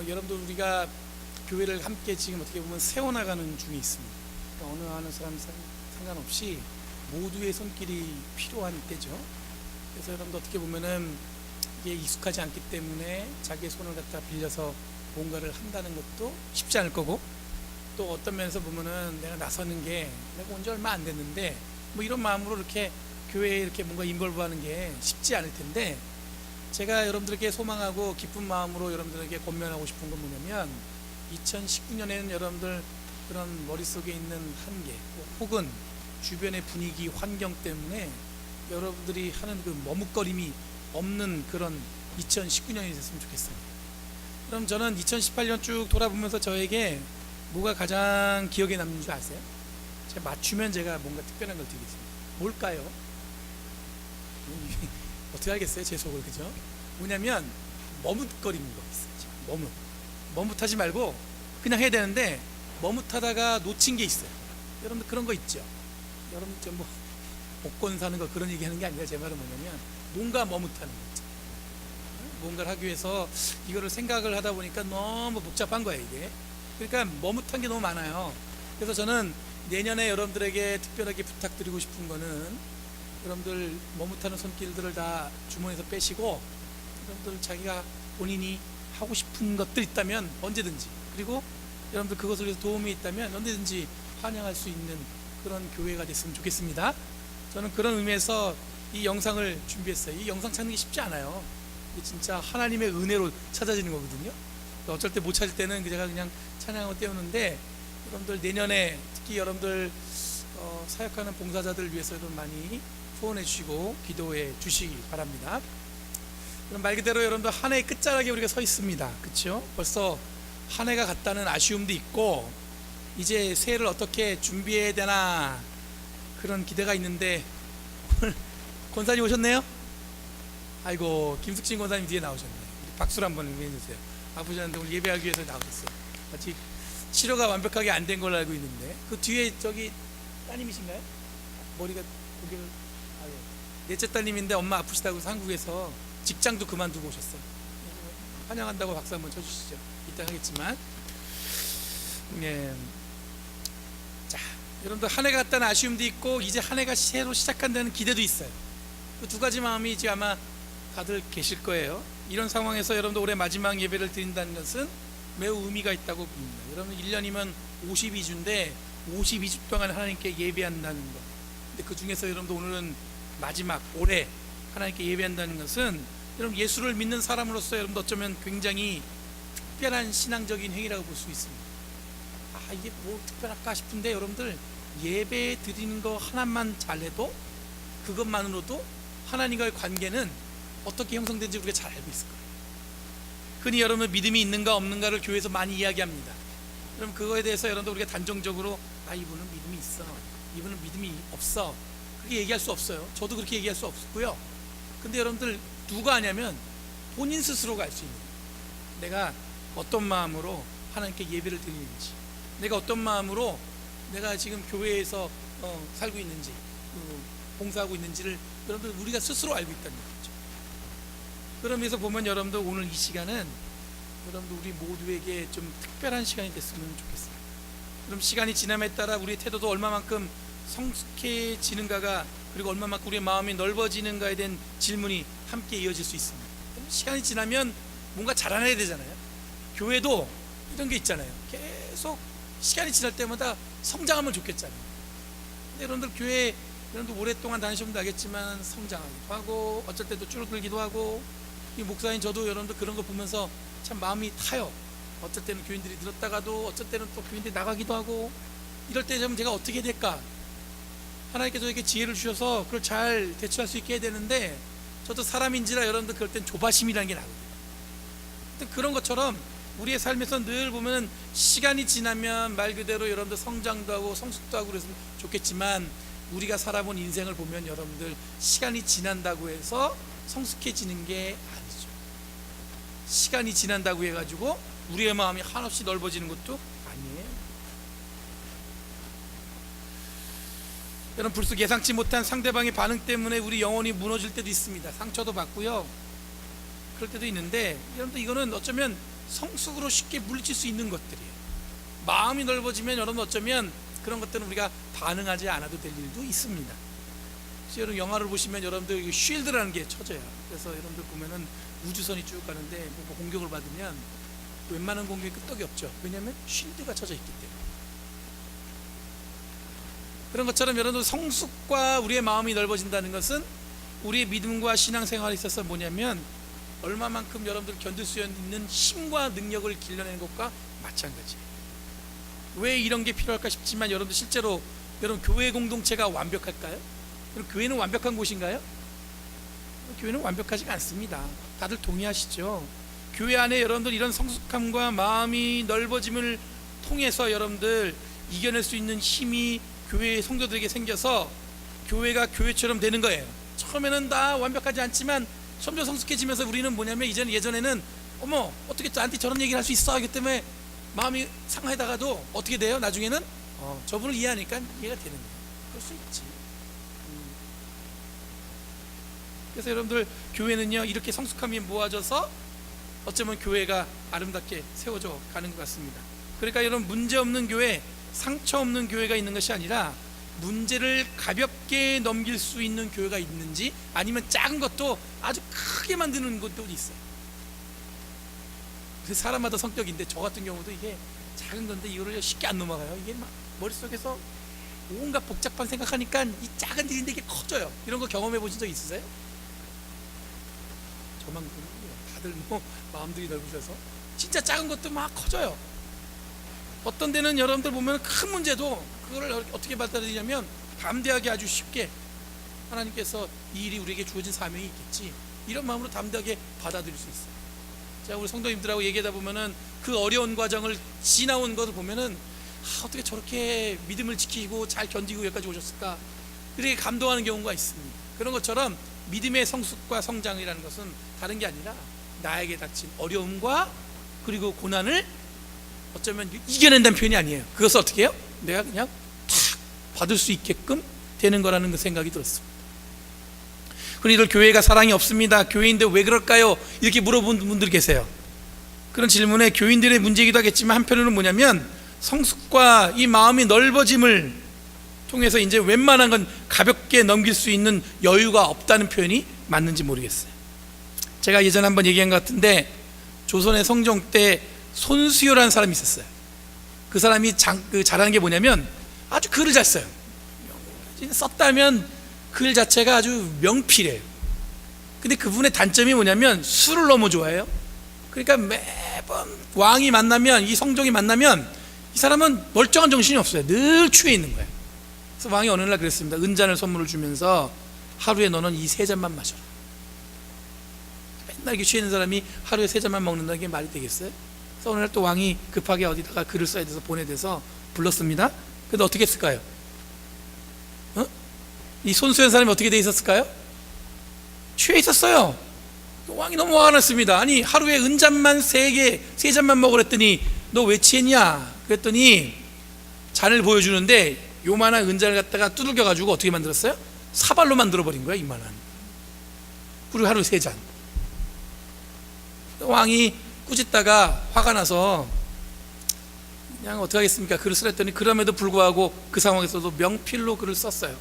여러분들 우리가 교회를 함께 지금 어떻게 보면 세워나가는 중에 있습니다. 어느 하는 사람 상관없이 모두의 손길이 필요한 때죠. 그래서 여러분들 어떻게 보면은 이게 익숙하지 않기 때문에 자기의 손을 갖다 빌려서 뭔가를 한다는 것도 쉽지 않을 거고, 또 어떤 면에서 보면은 내가 나서는 게 내가 온 지 얼마 안 됐는데 뭐 이런 마음으로 이렇게 교회에 이렇게 뭔가 인볼브하는 게 쉽지 않을 텐데, 제가 여러분들에게 소망하고 기쁜 마음으로 여러분들에게 권면하고 싶은 건 뭐냐면, 2019년에는 여러분들 그런 머릿속에 있는 한계 혹은 주변의 분위기 환경 때문에 여러분들이 하는 그 머뭇거림이 없는 그런 2019년이 됐으면 좋겠습니다. 그럼 저는 2018년 쭉 돌아보면서 저에게 뭐가 가장 기억에 남는 줄 아세요? 제가 맞추면 제가 뭔가 특별한 걸 드리겠습니다. 뭘까요? 어떻게 알겠어요? 제 속을. 그죠? 뭐냐면 머뭇거리는 거 있어요. 머뭇하지 말고 그냥 해야 되는데 머뭇하다가 놓친 게 있어요. 여러분들 그런 거 있죠? 여러분들 좀 뭐 복권 사는 거 그런 얘기 하는 게 아니라, 제 말은 뭐냐면 뭔가 머뭇하는 거 있죠. 뭔가를 하기 위해서 이거를 생각을 하다 보니까 너무 복잡한 거예요, 이게. 그러니까 머뭇한 게 너무 많아요. 그래서 저는 내년에 여러분들에게 특별하게 부탁드리고 싶은 거는, 여러분들 머뭇하는 손길들을 다 주머니에서 빼시고, 여러분들 자기가 본인이 하고 싶은 것들 있다면 언제든지, 그리고 여러분들 그것을 위해서 도움이 있다면 언제든지 환영할 수 있는 그런 교회가 됐으면 좋겠습니다. 저는 그런 의미에서 이 영상을 준비했어요. 이 영상 찾는 게 쉽지 않아요. 이게 진짜 하나님의 은혜로 찾아지는 거거든요. 어쩔 때 못 찾을 때는 제가 그냥 찬양하고 때우는데, 여러분들 내년에 특히 여러분들 사역하는 봉사자들을 위해서 여러분 많이 후원해 주시고 기도해 주시기 바랍니다. 그럼 말 그대로 여러분들 한 해의 끝자락에 우리가 서 있습니다. 그렇죠? 벌써 한 해가 갔다는 아쉬움도 있고, 이제 새해를 어떻게 준비해야 되나 그런 기대가 있는데, 오늘 권사님 오셨네요? 아이고, 김숙진 권사님 뒤에 나오셨네. 박수를 한번 해주세요. 아프지 않은데 오늘 예배하기 위해서 나오셨어요. 아직 치료가 완벽하게 안 된 걸로 알고 있는데, 그 뒤에 저기 따님이신가요? 머리가 고개를, 아유, 넷째 따님인데 엄마 아프시다고 해서 한국에서 직장도 그만두고 오셨어요. 환영한다고 박수 한번 쳐주시죠. 이따 하겠지만. 네. 자, 여러분들 한 해가 갔다는 아쉬움도 있고, 이제 한 해가 새로 시작한다는 기대도 있어요. 그 두 가지 마음이 이제 아마 다들 계실 거예요. 이런 상황에서 여러분들 올해 마지막 예배를 드린다는 것은 매우 의미가 있다고 봅니다. 여러분 1년이면 52주인데 52주 동안 하나님께 예배한다는 것. 근데 그 중에서 여러분들 오늘은 마지막 올해 하나님께 예배한다는 것은, 여러분 예수를 믿는 사람으로서 여러분들 어쩌면 굉장히 특별한 신앙적인 행위라고 볼 수 있습니다. 아, 이게 뭐 특별할까 싶은데, 여러분들 예배 드리는 거 하나만 잘해도, 그것만으로도 하나님과의 관계는 어떻게 형성된지 우리가 잘 알고 있을 거예요. 흔히 여러분 믿음이 있는가 없는가를 교회에서 많이 이야기합니다. 그럼 그거에 대해서 여러분들 우리가 단정적으로 이분은 믿음이 있어, 이분은 믿음이 없어, 그렇게 얘기할 수 없어요. 저도 그렇게 얘기할 수 없고요. 근데 여러분들 누가 아냐면 본인 스스로가 알 수 있는 거예요. 내가 어떤 마음으로 하나님께 예배를 드리는지, 내가 어떤 마음으로 내가 지금 교회에서 살고 있는지, 봉사하고 있는지를 여러분들 우리가 스스로 알고 있다는 거죠. 그런 의미에서 보면 여러분들 오늘 이 시간은 여러분들 우리 모두에게 좀 특별한 시간이 됐으면 좋겠어요. 그럼 시간이 지남에 따라 우리의 태도도 얼마만큼 성숙해지는가가, 그리고 얼마만큼 우리의 마음이 넓어지는가에 대한 질문이 함께 이어질 수 있습니다. 시간이 지나면 뭔가 자라나야 되잖아요. 교회도 이런 게 있잖아요. 계속 시간이 지날 때마다 성장하면 좋겠잖아요. 근데 여러분들 교회 여러분들 오랫동안 다니시면 알겠지만 성장하기도 하고, 어쩔 때도 줄어들기도 하고, 이 목사님 저도 여러분들 그런 거 보면서 참 마음이 타요. 어쩔 때는 교인들이 늘었다가도 어쩔 때는 또 교인들이 나가기도 하고, 이럴 때 좀 제가 어떻게 해야 될까? 하나님께서 저에게 지혜를 주셔서 그걸 잘 대처할 수 있게 해야 되는데, 저도 사람인지라 여러분들 그럴 땐 조바심이라는 게 나거든요. 그런 것처럼 우리의 삶에서 늘 보면 시간이 지나면 말 그대로 여러분들 성장도 하고 성숙도 하고 그랬으면 좋겠지만, 우리가 살아본 인생을 보면 여러분들 시간이 지난다고 해서 성숙해지는 게 아니죠. 시간이 지난다고 해가지고 우리의 마음이 한없이 넓어지는 것도 아니에요. 여러분, 불쑥 예상치 못한 상대방의 반응 때문에 우리 영혼이 무너질 때도 있습니다. 상처도 받고요, 그럴 때도 있는데, 여러분들 이거는 어쩌면 성숙으로 쉽게 물리칠 수 있는 것들이에요. 마음이 넓어지면 여러분 어쩌면 그런 것들은 우리가 반응하지 않아도 될 일도 있습니다. 그래서 여러분 영화를 보시면 여러분들 쉴드라는 게 쳐져요. 그래서 여러분들 보면은 우주선이 쭉 가는데 뭐 공격을 받으면 웬만한 공격이 끄떡이 없죠. 왜냐하면 쉴드가 쳐져 있기 때문에. 그런 것처럼 여러분들 성숙과 우리의 마음이 넓어진다는 것은 우리의 믿음과 신앙생활에 있어서 뭐냐면 얼마만큼 여러분들 견딜 수 있는 힘과 능력을 길러내는 것과 마찬가지예요. 왜 이런 게 필요할까 싶지만 여러분들 실제로 여러분 교회 공동체가 완벽할까요? 그럼 교회는 완벽한 곳인가요? 교회는 완벽하지가 않습니다. 다들 동의하시죠? 교회 안에 여러분들 이런 성숙함과 마음이 넓어짐을 통해서 여러분들 이겨낼 수 있는 힘이 교회 성도들에게 생겨서 교회가 교회처럼 되는 거예요. 처음에는 다 완벽하지 않지만 점점 성숙해지면서 우리는 뭐냐면 이제는 예전에는 어머 어떻게 나한테 저런 얘기를 할 수 있어 하기 때문에 마음이 상하다가도 어떻게 돼요? 나중에는 저분을 이해하니까 이해가 되는 거예요. 그럴 수 있지. 그래서 여러분들 교회는요 이렇게 성숙함이 모아져서 어쩌면 교회가 아름답게 세워져 가는 것 같습니다. 그러니까 여러분 문제 없는 교회, 상처 없는 교회가 있는 것이 아니라 문제를 가볍게 넘길 수 있는 교회가 있는지 아니면 작은 것도 아주 크게 만드는 것도 있어요. 사람마다 성격인데 저 같은 경우도 이게 작은 건데 이거를 쉽게 안 넘어가요. 이게 막 머릿속에서 온갖 복잡한 생각하니까 이 작은 일인데 이게 커져요. 이런 거 경험해 보신 적 있으세요? 저만 그러는군요. 다들 뭐 마음들이 넓으셔서 진짜 작은 것도 막 커져요. 어떤 데는 여러분들 보면 큰 문제도 그거를 어떻게 받아들이냐면 담대하게 아주 쉽게 하나님께서 이 일이 우리에게 주어진 사명이 있겠지 이런 마음으로 담대하게 받아들일 수 있어요. 제가 우리 성도님들하고 얘기하다 보면은 그 어려운 과정을 지나온 것을 보면은 어떻게 저렇게 믿음을 지키고 잘 견디고 여기까지 오셨을까 이렇게 감동하는 경우가 있습니다. 그런 것처럼 믿음의 성숙과 성장이라는 것은 다른 게 아니라 나에게 닥친 어려움과 그리고 고난을 어쩌면 이겨낸다는 표현이 아니에요. 그것을 어떻게 해요? 내가 그냥 탁 받을 수 있게끔 되는 거라는 그 생각이 들었습니다. 그리고 교회가 사랑이 없습니다. 교회인데 왜 그럴까요? 이렇게 물어본 분들 계세요. 그런 질문에 교인들의 문제이기도 하겠지만 한편으로는 뭐냐면 성숙과 이 마음이 넓어짐을 통해서 이제 웬만한 건 가볍게 넘길 수 있는 여유가 없다는 표현이 맞는지 모르겠어요. 제가 예전에 한번 얘기한 것 같은데 조선의 성종 때 손수효라는 사람이 있었어요. 그 사람이 잘하는 게 뭐냐면 아주 글을 잘 써요. 썼다면 글 자체가 아주 명필해요. 근데 그분의 단점이 뭐냐면 술을 너무 좋아해요. 그러니까 매번 왕이 만나면 이 성종이 만나면 이 사람은 멀쩡한 정신이 없어요. 늘 취해 있는 거예요. 그래서 왕이 어느 날 그랬습니다. 은잔을 선물을 주면서 하루에 너는 이 3잔만 마셔라. 맨날 이렇게 취해 있는 사람이 하루에 3잔만 먹는다는 게 말이 되겠어요? 그래서 어느 날 또 왕이 급하게 어디다가 글을 써야 돼서 보내대서 불렀습니다. 근데 어떻게 했을까요? 이 손수현 사람이 어떻게 돼 있었을까요? 취해 있었어요. 왕이 너무 화가 났습니다. 아니 하루에 은잔만 3잔만 먹으랬더니 너 왜 취했냐? 그랬더니 잔을 보여주는데 요만한 은잔을 갖다가 두들겨 가지고 어떻게 만들었어요? 사발로 만들어 버린 거야. 이만한. 그리고 하루에 3잔. 왕이 꾸짖다가 화가 나서 그냥 어떻게 하겠습니까? 글을 쓰랬더니 그럼에도 불구하고 그 상황에서도 명필로 글을 썼어요.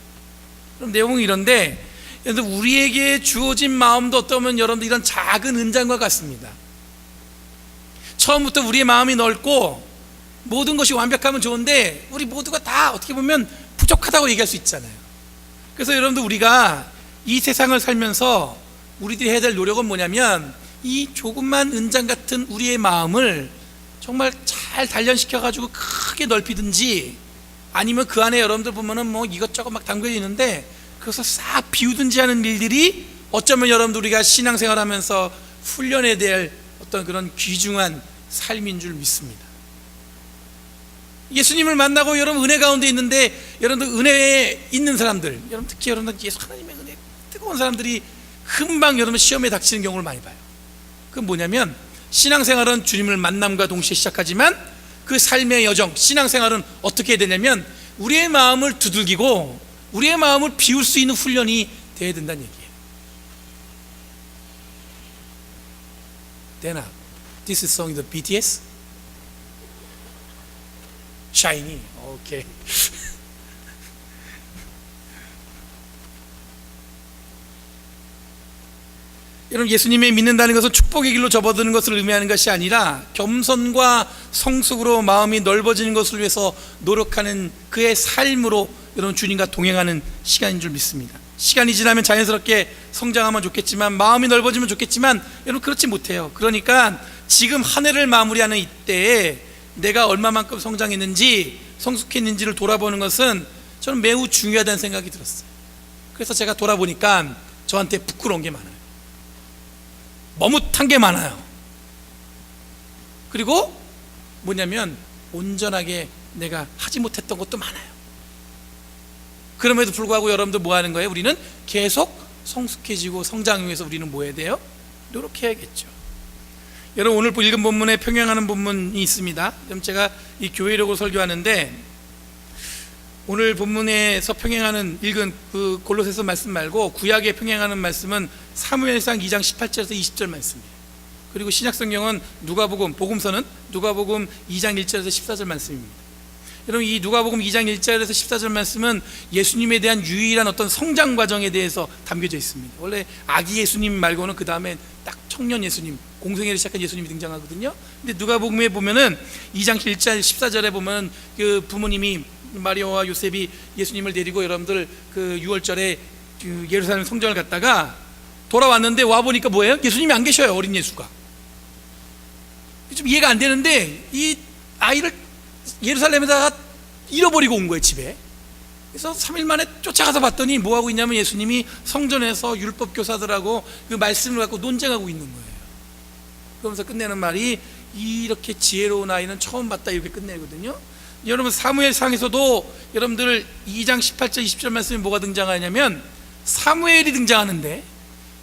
그럼 내용은 이런데 우리에게 주어진 마음도 어떠면 여러분들 이런 작은 은장과 같습니다. 처음부터 우리의 마음이 넓고 모든 것이 완벽하면 좋은데 우리 모두가 다 어떻게 보면 부족하다고 얘기할 수 있잖아요. 그래서 여러분들 우리가 이 세상을 살면서 우리들이 해야 될 노력은 뭐냐면 이 조그만 은장 같은 우리의 마음을 정말 잘 단련시켜 가지고 크게 넓히든지 아니면 그 안에 여러분들 보면은 뭐 이것저것 막 담겨 있는데 그것을 싹 비우든지 하는 일들이 어쩌면 여러분들 우리가 신앙생활 하면서 훈련해야 될 어떤 그런 귀중한 삶인 줄 믿습니다. 예수님을 만나고 여러분 은혜 가운데 있는데 여러분들 은혜에 있는 사람들 여러분 특히 여러분들 예수 하나님의 은혜 뜨거운 사람들이 금방 여러분 시험에 닥치는 경우를 많이 봐요. 그건 뭐냐면 신앙생활은 주님을 만남과 동시에 시작하지만 그 삶의 여정 신앙생활은 어떻게 해야 되냐면 우리의 마음을 두들기고 우리의 마음을 비울 수 있는 훈련이 돼야 된다는 얘기예요. 되나? This song is the BTS? Shiny. 오케이. 여러분, 예수님의 믿는다는 것은 축복의 길로 접어드는 것을 의미하는 것이 아니라 겸손과 성숙으로 마음이 넓어지는 것을 위해서 노력하는 그의 삶으로 여러분 주님과 동행하는 시간인 줄 믿습니다. 시간이 지나면 자연스럽게 성장하면 좋겠지만, 마음이 넓어지면 좋겠지만, 여러분 그렇지 못해요. 그러니까 지금 한 해를 마무리하는 이때에 내가 얼마만큼 성장했는지, 성숙했는지를 돌아보는 것은 저는 매우 중요하다는 생각이 들었어요. 그래서 제가 돌아보니까 저한테 부끄러운 게 많아요. 머뭇한 게 많아요. 그리고 뭐냐면 온전하게 내가 하지 못했던 것도 많아요. 그럼에도 불구하고 여러분들 뭐 하는 거예요? 우리는 계속 성숙해지고 성장을 위해서 우리는 뭐 해야 돼요? 노력해야겠죠. 여러분, 오늘 읽은 본문에 평행하는 본문이 있습니다. 그럼 제가 이 교회력으로 설교하는데, 오늘 본문에서 평행하는 읽은 그 골로새서 말씀 말고 구약에 평행하는 말씀은 사무엘상 2장 18절에서 20절 말씀이에요. 그리고 신약성경은 누가복음, 복음서는 누가복음 2장 1절에서 14절 말씀입니다. 여러분, 이 누가복음 2장 1절에서 14절 말씀은 예수님에 대한 유일한 어떤 성장 과정에 대해서 담겨져 있습니다. 원래 아기 예수님 말고는 그 다음에 딱 청년 예수님, 공생애를 시작한 예수님이 등장하거든요. 근데 누가복음에 보면은 2장 1절 14절에 보면 그 부모님이 마리아와 요셉이 예수님을 데리고 여러분들 그 6월절에 그 예루살렘 성전을 갔다가 돌아왔는데 와보니까 뭐예요? 예수님이 안 계셔요. 어린 예수가. 좀 이해가 안 되는데 이 아이를 예루살렘에다가 잃어버리고 온 거예요, 집에. 그래서 3일 만에 쫓아가서 봤더니 뭐하고 있냐면 예수님이 성전에서 율법 교사들하고 그 말씀을 갖고 논쟁하고 있는 거예요. 그러면서 끝내는 말이, 이렇게 지혜로운 아이는 처음 봤다, 이렇게 끝내거든요. 여러분, 사무엘상에서도 여러분들 2장 18절 20절 말씀에 뭐가 등장하냐면 사무엘이 등장하는데,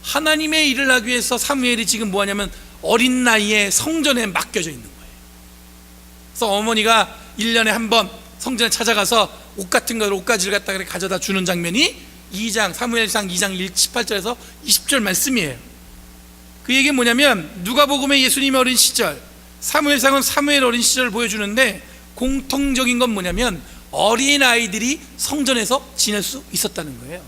하나님의 일을 하기 위해서 사무엘이 지금 뭐하냐면 어린 나이에 성전에 맡겨져 있는 거예요. 그래서 어머니가 1년에 한 번 성전에 찾아가서 옷 같은 걸, 옷가지를 갖다가 가져다 주는 장면이 2장 사무엘상 2장 18절에서 20절 말씀이에요. 그 얘기는 뭐냐면 누가복음에 예수님의 어린 시절, 사무엘상은 사무엘 어린 시절을 보여주는데, 공통적인 건 뭐냐면 어린 아이들이 성전에서 지낼 수 있었다는 거예요.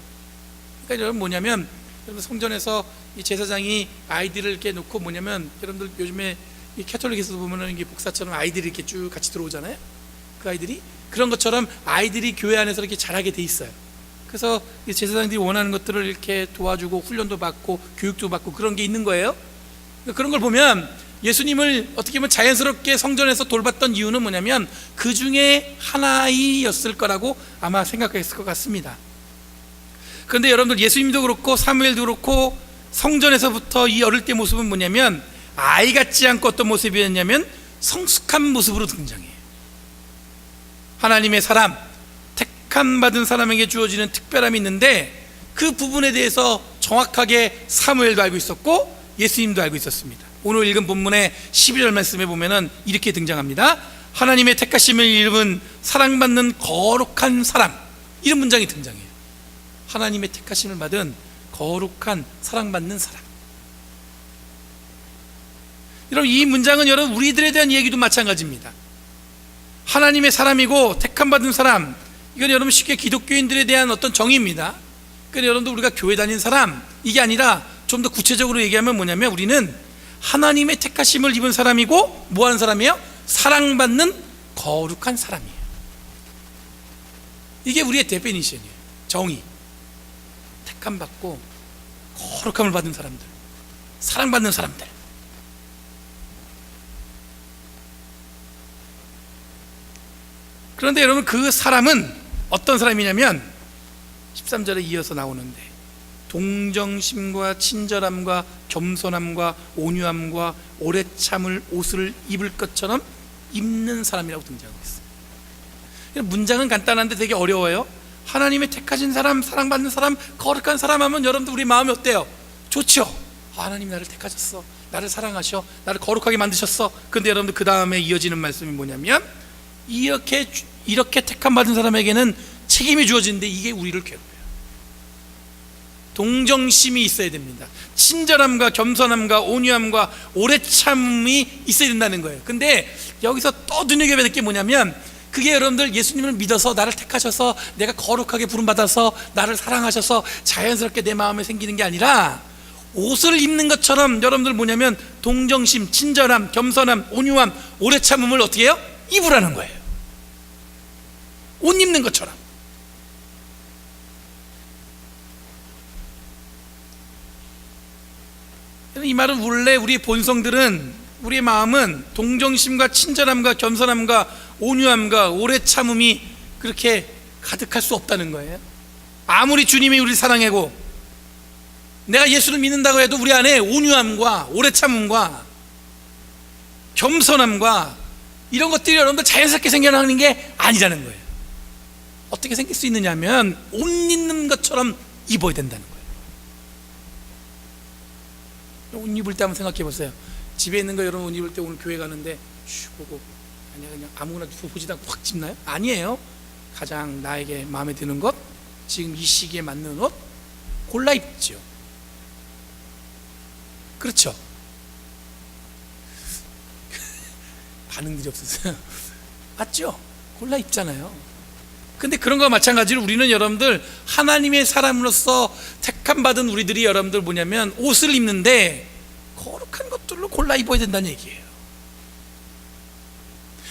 그러니까 여러분 뭐냐면, 여러분 성전에서 이 제사장이 아이들을 이렇게 놓고 뭐냐면, 여러분들 요즘에 이 캐톨릭에서 보면은 이게 복사처럼 아이들이 이렇게 쭉 같이 들어오잖아요. 그 아이들이 그런 것처럼 아이들이 교회 안에서 이렇게 자라게 돼 있어요. 그래서 이 제사장들이 원하는 것들을 이렇게 도와주고 훈련도 받고 교육도 받고 그런 게 있는 거예요. 그런 걸 보면 예수님을 어떻게 보면 자연스럽게 성전에서 돌봤던 이유는 뭐냐면 그 중에 하나이었을 거라고 아마 생각했을 것 같습니다. 그런데 여러분들, 예수님도 그렇고 사무엘도 그렇고 성전에서부터 이 어릴 때 모습은 뭐냐면 아이 같지 않고 어떤 모습이었냐면 성숙한 모습으로 등장해요. 하나님의 사람, 택함 받은 사람에게 주어지는 특별함이 있는데, 그 부분에 대해서 정확하게 사무엘도 알고 있었고 예수님도 알고 있었습니다. 오늘 읽은 본문의 12절 말씀에 보면은 이렇게 등장합니다. 하나님의 택하심을 입은 사랑받는 거룩한 사람, 이런 문장이 등장해요. 하나님의 택하심을 받은 거룩한 사랑받는 사람. 여러분, 이 문장은 여러분 우리들에 대한 얘기도 마찬가지입니다. 하나님의 사람이고 택함 받은 사람, 이건 여러분 쉽게 기독교인들에 대한 어떤 정의입니다. 그러니까 여러분들, 우리가 교회 다닌 사람, 이게 아니라 좀 더 구체적으로 얘기하면 뭐냐면 우리는 하나님의 택하심을 입은 사람이고 뭐 하는 사람이에요? 사랑받는 거룩한 사람이에요. 이게 우리의 데피니션이에요. 정의. 택함 받고 거룩함을 받은 사람들, 사랑받는 사람들. 그런데 여러분, 그 사람은 어떤 사람이냐면 13절에 이어서 나오는데, 동정심과 친절함과 겸손함과 온유함과 오래 참을 옷을 입을 것처럼 입는 사람이라고 등장하고 있어요. 문장은 간단한데 되게 어려워요. 하나님의 택하신 사람, 사랑받는 사람, 거룩한 사람 하면 여러분들 우리 마음이 어때요? 좋죠? 하나님 나를 택하셨어, 나를 사랑하셔, 나를 거룩하게 만드셨어. 근데 여러분들 그 다음에 이어지는 말씀이 뭐냐면, 이렇게 택함 받은 사람에게는 책임이 주어지는데 이게 우리를 괴롭혀요. 동정심이 있어야 됩니다. 친절함과 겸손함과 온유함과 오래 참음이 있어야 된다는 거예요. 근데 여기서 또 눈여겨야 될 게 뭐냐면, 그게 여러분들 예수님을 믿어서 나를 택하셔서 내가 거룩하게 부름받아서 나를 사랑하셔서 자연스럽게 내 마음에 생기는 게 아니라, 옷을 입는 것처럼 여러분들 뭐냐면 동정심, 친절함, 겸손함, 온유함, 오래 참음을 어떻게 해요? 입으라는 거예요. 옷 입는 것처럼. 이 말은 원래 우리의 본성들은, 우리의 마음은 동정심과 친절함과 겸손함과 온유함과 오래 참음이 그렇게 가득할 수 없다는 거예요. 아무리 주님이 우리를 사랑하고 내가 예수를 믿는다고 해도 우리 안에 온유함과 오래 참음과 겸손함과 이런 것들이 여러분들 자연스럽게 생겨나는 게 아니라는 거예요. 어떻게 생길 수 있느냐 하면 옷 입는 것처럼 입어야 된다는 거예요. 옷 입을 때 한번 생각해 보세요. 집에 있는 거 여러분 옷 입을 때 오늘 교회 가는데 슈 보고 그냥 아무거나 보지도 않고 확 집나요? 아니에요. 가장 나에게 마음에 드는 것, 지금 이 시기에 맞는 옷 골라 입죠. 그렇죠? 반응들이 없었어요. 맞죠? 골라 입잖아요. 근데 그런 거와 마찬가지로 우리는 여러분들 하나님의 사람으로서 택함받은 우리들이 여러분들 뭐냐면 옷을 입는데 거룩한 것들로 골라 입어야 된다는 얘기예요.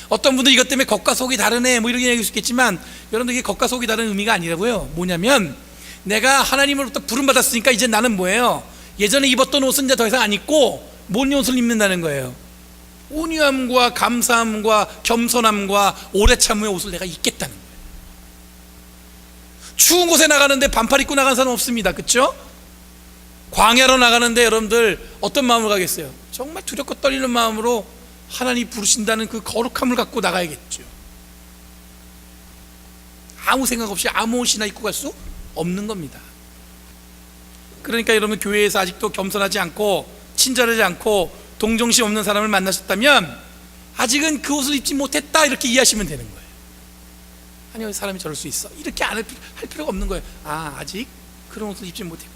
어떤 분들 이것 때문에 겉과 속이 다르네 뭐 이렇게 얘기할 수 있겠지만, 여러분들 이게 겉과 속이 다른 의미가 아니라고요. 뭐냐면 내가 하나님으로부터 부름받았으니까 이제 나는 뭐예요? 예전에 입었던 옷은 이제 더 이상 안 입고 뭔 옷을 입는다는 거예요? 온유함과 감사함과 겸손함과 오래 참음의 옷을 내가 입겠다는 거예요. 추운 곳에 나가는데 반팔 입고 나간 사람 없습니다. 그렇죠? 광야로 나가는데 여러분들 어떤 마음으로 가겠어요? 정말 두렵고 떨리는 마음으로 하나님 부르신다는 그 거룩함을 갖고 나가야겠죠. 아무 생각 없이 아무 옷이나 입고 갈 수 없는 겁니다. 그러니까 여러분 교회에서 아직도 겸손하지 않고 친절하지 않고 동정심 없는 사람을 만나셨다면 아직은 그 옷을 입지 못했다 이렇게 이해하시면 되는 거예요. 아니요, 사람이 저럴 수 있어 이렇게 할 필요가 없는 거예요. 아직 그런 옷을 입지 못했구나.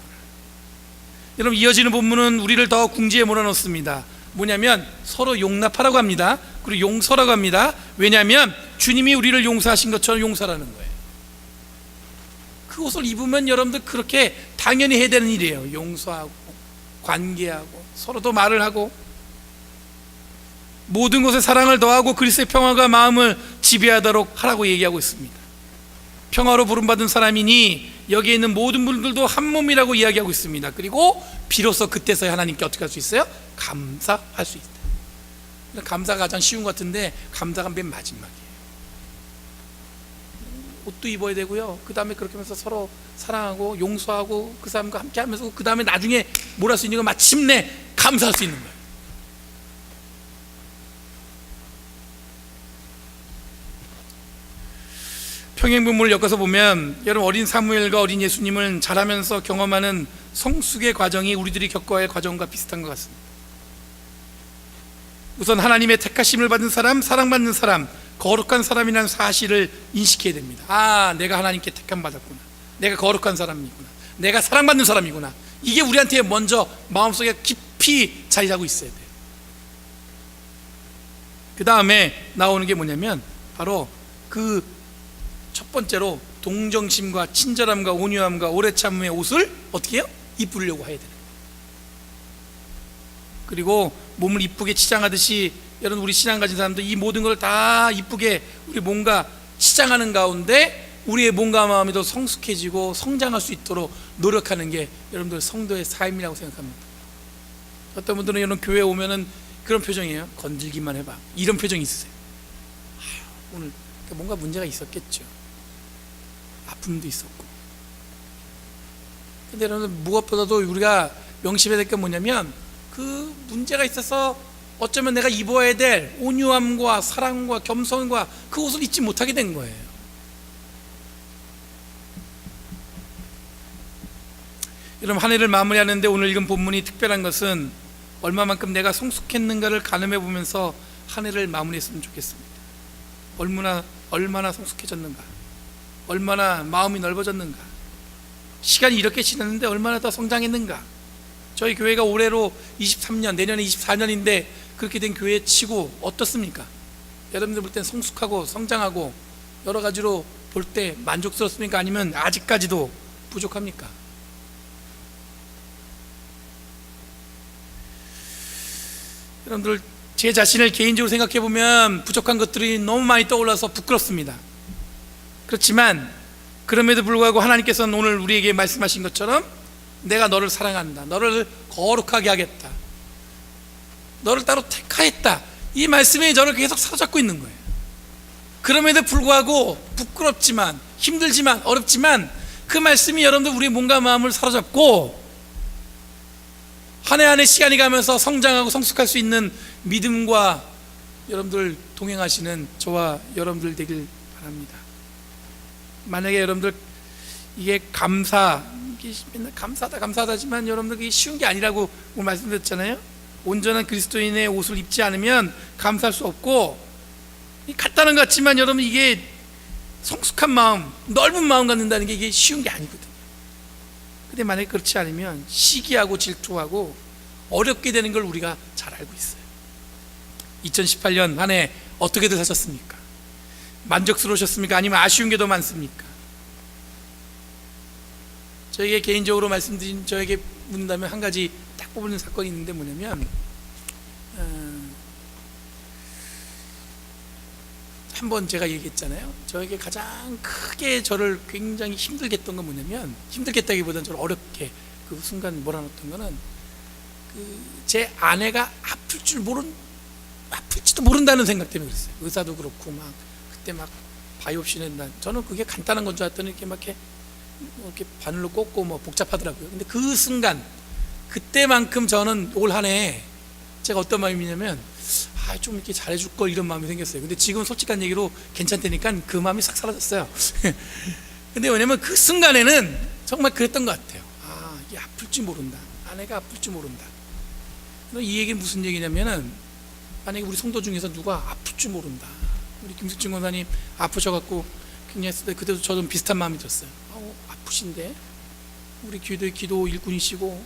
여러분 이어지는 본문은 우리를 더 궁지에 몰아넣습니다. 뭐냐면 서로 용납하라고 합니다. 그리고 용서라고 합니다. 왜냐하면 주님이 우리를 용서하신 것처럼 용서라는 거예요. 그 옷을 입으면 여러분들 그렇게 당연히 해야 되는 일이에요. 용서하고 관계하고 서로도 말을 하고 모든 것에 사랑을 더하고 그리스도의 평화가 마음을 지배하도록 하라고 얘기하고 있습니다. 평화로 부름받은 사람이니 여기에 있는 모든 분들도 한 몸이라고 이야기하고 있습니다. 그리고 비로소 그때서야 하나님께 어떻게 할 수 있어요? 감사할 수 있다. 감사가 가장 쉬운 것 같은데 감사가 맨 마지막이에요. 옷도 입어야 되고요. 그 다음에 그렇게 하면서 서로 사랑하고 용서하고 그 사람과 함께 하면서 그 다음에 나중에 뭘 할 수 있는 건 마침내 감사할 수 있는 거예요. 평행본문을 엮어서 보면 여러분 어린 사무엘과 어린 예수님을 자라면서 경험하는 성숙의 과정이 우리들이 겪어야 할 과정과 비슷한 것 같습니다. 우선 하나님의 택하심을 받은 사람, 사랑받는 사람, 거룩한 사람이라는 사실을 인식해야 됩니다. 내가 하나님께 택함 받았구나. 내가 거룩한 사람이구나. 내가 사랑받는 사람이구나. 이게 우리한테 먼저 마음속에 깊이 자리 잡고 있어야 돼요. 그 다음에 나오는 게 뭐냐면 바로 그 첫 번째로 동정심과 친절함과 온유함과 오래 참음의 옷을 어떻게 해요? 입으려고 해야 돼요. 그리고 몸을 이쁘게 치장하듯이 여러분 우리 신앙 가진 사람들 이 모든 걸 다 이쁘게 우리 뭔가 치장하는 가운데 우리의 몸과 마음이 더 성숙해지고 성장할 수 있도록 노력하는 게 여러분들 성도의 삶이라고 생각합니다. 어떤 분들은 여러분 교회에 오면은 그런 표정이에요. 건들기만 해봐 이런 표정이 있으세요. 오늘 뭔가 문제가 있었겠죠. 아픔도 있었고. 근데 여러분 무엇보다도 우리가 명심해야 될 게 뭐냐면 그 문제가 있어서 어쩌면 내가 입어야 될 온유함과 사랑과 겸손과 그 옷을 입지 못하게 된 거예요. 여러분 한 해를 마무리하는데 오늘 읽은 본문이 특별한 것은 얼마만큼 내가 성숙했는가를 가늠해 보면서 한 해를 마무리했으면 좋겠습니다. 얼마나 성숙해졌는가, 얼마나 마음이 넓어졌는가. 시간이 이렇게 지났는데 얼마나 더 성장했는가. 저희 교회가 올해로 23년, 내년에 24년인데 그렇게 된 교회 치고 어떻습니까? 여러분들 볼 땐 성숙하고 성장하고 여러 가지로 볼 때 만족스럽습니까? 아니면 아직까지도 부족합니까? 여러분들, 제 자신을 개인적으로 생각해 보면 부족한 것들이 너무 많이 떠올라서 부끄럽습니다. 그렇지만 그럼에도 불구하고 하나님께서는 오늘 우리에게 말씀하신 것처럼 내가 너를 사랑한다, 너를 거룩하게 하겠다, 너를 따로 택하였다, 이 말씀이 저를 계속 사로잡고 있는 거예요. 그럼에도 불구하고 부끄럽지만 힘들지만 어렵지만 그 말씀이 여러분들 우리의 몸과 마음을 사로잡고 한 해 한 해 시간이 가면서 성장하고 성숙할 수 있는 믿음과 여러분들 동행하시는 저와 여러분들 되길 바랍니다. 만약에 여러분들 이게 맨날 감사하다지만 여러분들 그게 쉬운 게 아니라고 말씀드렸잖아요. 온전한 그리스도인의 옷을 입지 않으면 감사할 수 없고, 간단한 것 같지만 여러분 이게 성숙한 마음, 넓은 마음 갖는다는 게 이게 쉬운 게 아니거든요. 근데 만약에 그렇지 않으면 시기하고 질투하고 어렵게 되는 걸 우리가 잘 알고 있어요. 2018년 한 해 어떻게들 사셨습니까? 만족스러우셨습니까? 아니면 아쉬운 게 더 많습니까? 저에게 개인적으로 말씀드린, 저에게 묻는다면 한 가지 딱 뽑는 사건이 있는데 뭐냐면 한번 제가 얘기했잖아요. 저에게 가장 크게 저를 굉장히 힘들게 했던 건 뭐냐면, 힘들게 했다기보다는 저를 어렵게 그 순간 몰아넣었던 거는 제 아내가 아플지도 모른다는 생각 때문에 그랬어요. 의사도 그렇고 막 그때 막 바이옵시는 저는 그게 간단한 건 줄 알았더니 이렇게 바늘로 꽂고 뭐 복잡하더라고요. 근데 그 순간 그때만큼 저는 올 한 해 제가 어떤 마음이냐면 좀 이렇게 잘해줄 걸, 이런 마음이 생겼어요. 근데 지금 솔직한 얘기로 괜찮다니까 그 마음이 싹 사라졌어요. 근데 왜냐면 그 순간에는 정말 그랬던 것 같아요. 이게 아플지 모른다, 아내가 아플지 모른다. 이 얘기는 무슨 얘기냐면은, 만약에 우리 성도 중에서 누가 아플지 모른다, 우리 김숙진 권사님 아프셔갖고 굉장히 했을 때 그때도 저도 비슷한 마음이 들었어요. 아프신데 우리 교회의 기도 일꾼이시고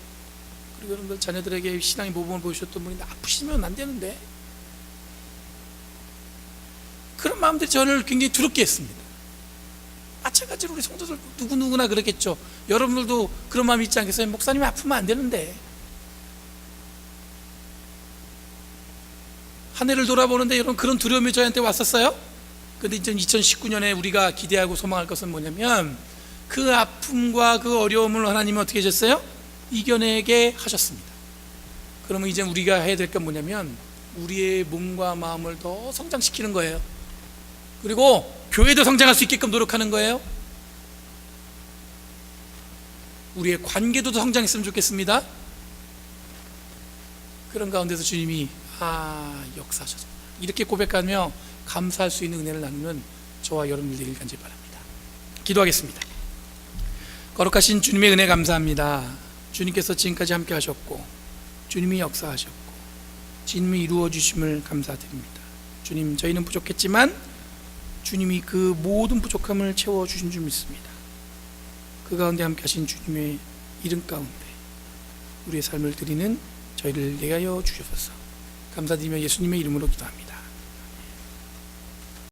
그리고 여러분들 자녀들에게 신앙의 모범을 보여주셨던 분인데 아프시면 안 되는데, 그런 마음들이 저를 굉장히 두렵게 했습니다. 마찬가지로 우리 성도들 누구나 그렇겠죠. 여러분들도 그런 마음이 있지 않겠어요? 목사님이 아프면 안 되는데. 한 해를 돌아보는데 여러분, 그런 두려움이 저한테 왔었어요. 근데 이제 2019년에 우리가 기대하고 소망할 것은 뭐냐면, 그 아픔과 그 어려움을 하나님은 어떻게 하셨어요? 이겨내게 하셨습니다. 그러면 이제 우리가 해야 될 건 뭐냐면, 우리의 몸과 마음을 더 성장시키는 거예요. 그리고 교회도 성장할 수 있게끔 노력하는 거예요. 우리의 관계도 더 성장했으면 좋겠습니다. 그런 가운데서 주님이 역사하셨습니다. 이렇게 고백하며 감사할 수 있는 은혜를 나누는 저와 여러분들 되길 간절히 바랍니다. 기도하겠습니다. 거룩하신 주님의 은혜 감사합니다. 주님께서 지금까지 함께 하셨고 주님이 역사하셨고 주님이 이루어 주심을 감사드립니다. 주님, 저희는 부족했지만 주님이 그 모든 부족함을 채워주신 줄 믿습니다. 그 가운데 함께 하신 주님의 이름 가운데 우리의 삶을 드리는 저희를 대하여 주셔서 감사드리며 예수님의 이름으로 기도합니다.